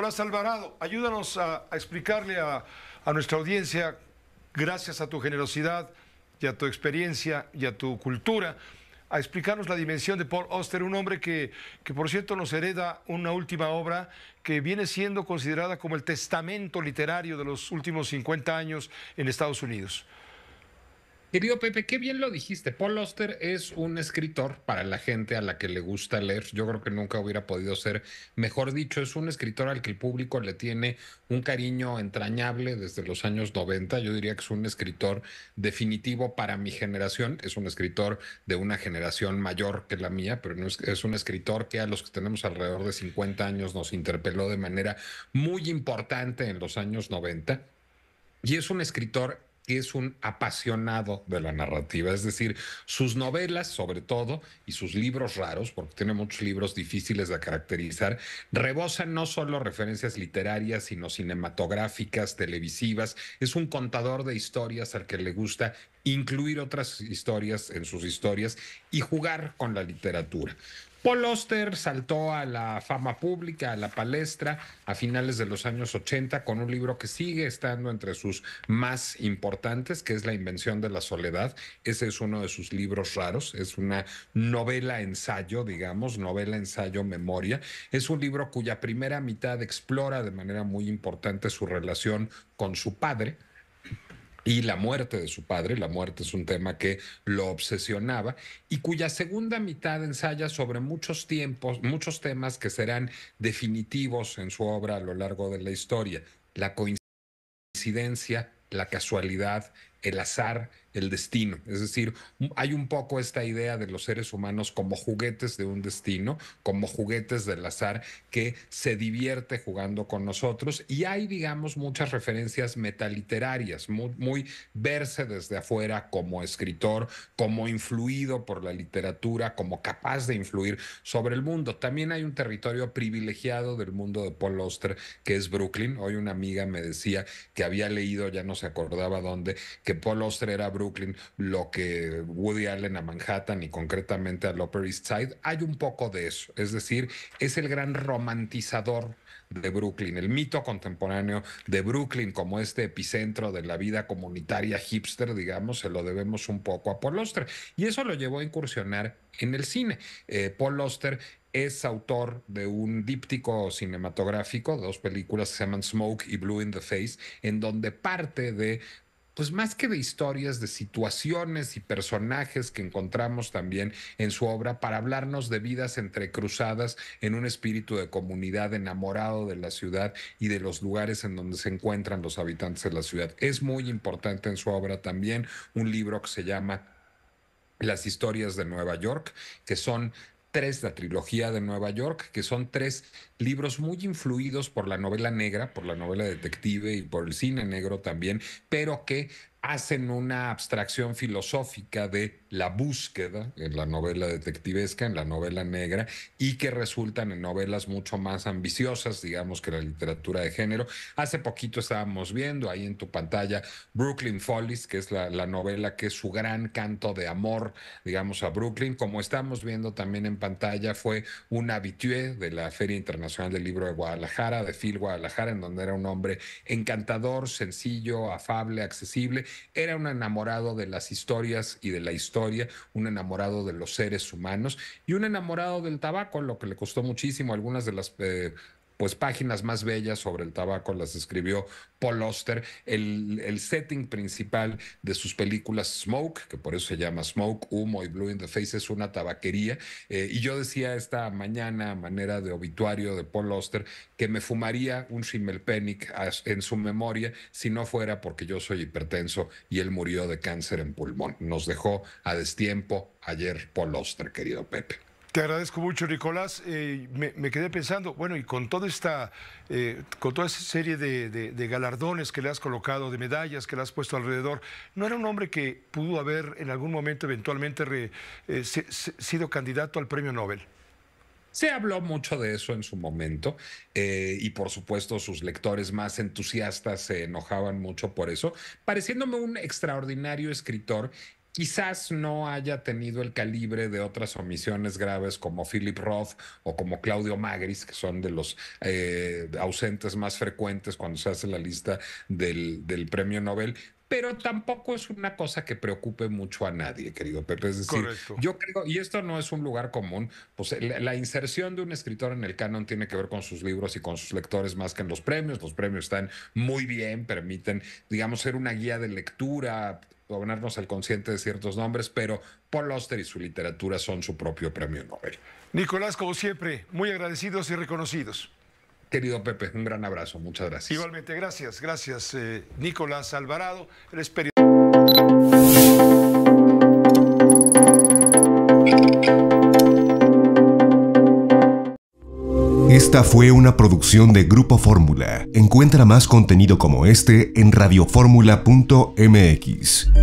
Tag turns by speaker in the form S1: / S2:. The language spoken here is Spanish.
S1: Nicolás Alvarado, ayúdanos a explicarle a nuestra audiencia, gracias a tu generosidad y a tu experiencia y a tu cultura, a explicarnos la dimensión de Paul Auster, un hombre que por cierto nos hereda una última obra que viene siendo considerada como el testamento literario de los últimos 50 años en Estados Unidos.
S2: Querido Pepe, qué bien lo dijiste. Paul Auster es un escritor para la gente a la que le gusta leer. Yo creo que nunca hubiera podido ser mejor dicho. Es un escritor al que el público le tiene un cariño entrañable desde los años 90. Yo diría que es un escritor definitivo para mi generación. Es un escritor de una generación mayor que la mía, pero no es un escritor que a los que tenemos alrededor de 50 años nos interpeló de manera muy importante en los años 90. Y es un escritor que es un apasionado de la narrativa, es decir, sus novelas sobre todo y sus libros raros, porque tiene muchos libros difíciles de caracterizar, rebosan no solo referencias literarias, sino cinematográficas, televisivas. Es un contador de historias al que le gusta incluir otras historias en sus historias y jugar con la literatura. Paul Auster saltó a la fama pública, a la palestra, a finales de los años 80 con un libro que sigue estando entre sus más importantes, que es La invención de la soledad. Ese es uno de sus libros raros, es una novela ensayo, digamos, novela ensayo memoria. Es un libro cuya primera mitad explora de manera muy importante su relación con su padre y la muerte de su padre. La muerte es un tema que lo obsesionaba y cuya segunda mitad ensaya sobre muchos tiempos, muchos temas que serán definitivos en su obra a lo largo de la historia. La coincidencia, la casualidad, el azar, el destino. Es decir, hay un poco esta idea de los seres humanos como juguetes de un destino, como juguetes del azar que se divierte jugando con nosotros. Y hay, digamos, muchas referencias metaliterarias, muy verse desde afuera como escritor, como influido por la literatura, como capaz de influir sobre el mundo. También hay un territorio privilegiado del mundo de Paul Auster, que es Brooklyn. Hoy una amiga me decía que había leído, ya no se acordaba dónde, que Paul Auster era a Brooklyn lo que Woody Allen a Manhattan y concretamente al Upper East Side. Hay un poco de eso, es decir, es el gran romantizador de Brooklyn, el mito contemporáneo de Brooklyn como este epicentro de la vida comunitaria hipster, digamos, se lo debemos un poco a Paul Auster. Y eso lo llevó a incursionar en el cine. Paul Auster es autor de un díptico cinematográfico, dos películas que se llaman Smoke y Blue in the Face, en donde parte de pues más que de historias, de situaciones y personajes que encontramos también en su obra para hablarnos de vidas entrecruzadas en un espíritu de comunidad enamorado de la ciudad y de los lugares en donde se encuentran los habitantes de la ciudad. Es muy importante en su obra también un libro que se llama Las historias de Nueva York, que son tres, la trilogía de Nueva York, que son tres libros muy influidos por la novela negra, por la novela detective y por el cine negro también, pero que hacen una abstracción filosófica de la búsqueda en la novela detectivesca, en la novela negra, y que resultan en novelas mucho más ambiciosas, digamos, que la literatura de género. Hace poquito estábamos viendo ahí en tu pantalla Brooklyn Follies, que es la novela que es su gran canto de amor, digamos, a Brooklyn. Como estamos viendo también en pantalla, fue un habitué de la Feria Internacional del Libro de Guadalajara, de Phil Guadalajara, en donde era un hombre encantador, sencillo, afable, accesible. Era un enamorado de las historias y de la historia, un enamorado de los seres humanos y un enamorado del tabaco, lo que le costó muchísimo. Algunas de las pues páginas más bellas sobre el tabaco las escribió Paul Auster. El setting principal de sus películas Smoke, que por eso se llama Smoke, Humo y Blue in the Face, es una tabaquería. Y yo decía esta mañana, a manera de obituario de Paul Auster, que me fumaría un Schimmelpennig en su memoria si no fuera porque yo soy hipertenso y él murió de cáncer en pulmón. Nos dejó a destiempo ayer Paul Auster, querido Pepe.
S1: Te agradezco mucho, Nicolás. Me quedé pensando, bueno, y con toda esa serie de galardones que le has colocado, de medallas que le has puesto alrededor, ¿no era un hombre que pudo haber en algún momento eventualmente sido candidato al premio Nobel?
S2: Se habló mucho de eso en su momento y por supuesto sus lectores más entusiastas se enojaban mucho por eso, pareciéndome un extraordinario escritor quizás no haya tenido el calibre de otras omisiones graves como Philip Roth o como Claudio Magris, que son de los ausentes más frecuentes cuando se hace la lista del premio Nobel. Pero tampoco es una cosa que preocupe mucho a nadie, querido Pepe. Es decir,
S1: Correcto.
S2: yo creo, y esto no es un lugar común, pues la inserción de un escritor en el canon tiene que ver con sus libros y con sus lectores más que en los premios. Los premios están muy bien, permiten, digamos, ser una guía de lectura, ponernos al consciente de ciertos nombres, pero Paul Auster y su literatura son su propio premio Nobel.
S1: Nicolás, como siempre, muy agradecidos y reconocidos.
S2: Querido Pepe, un gran abrazo, muchas gracias.
S1: Igualmente, gracias, Nicolás Alvarado, eres periodista.
S3: Esta fue una producción de Grupo Fórmula. Encuentra más contenido como este en radioformula.mx.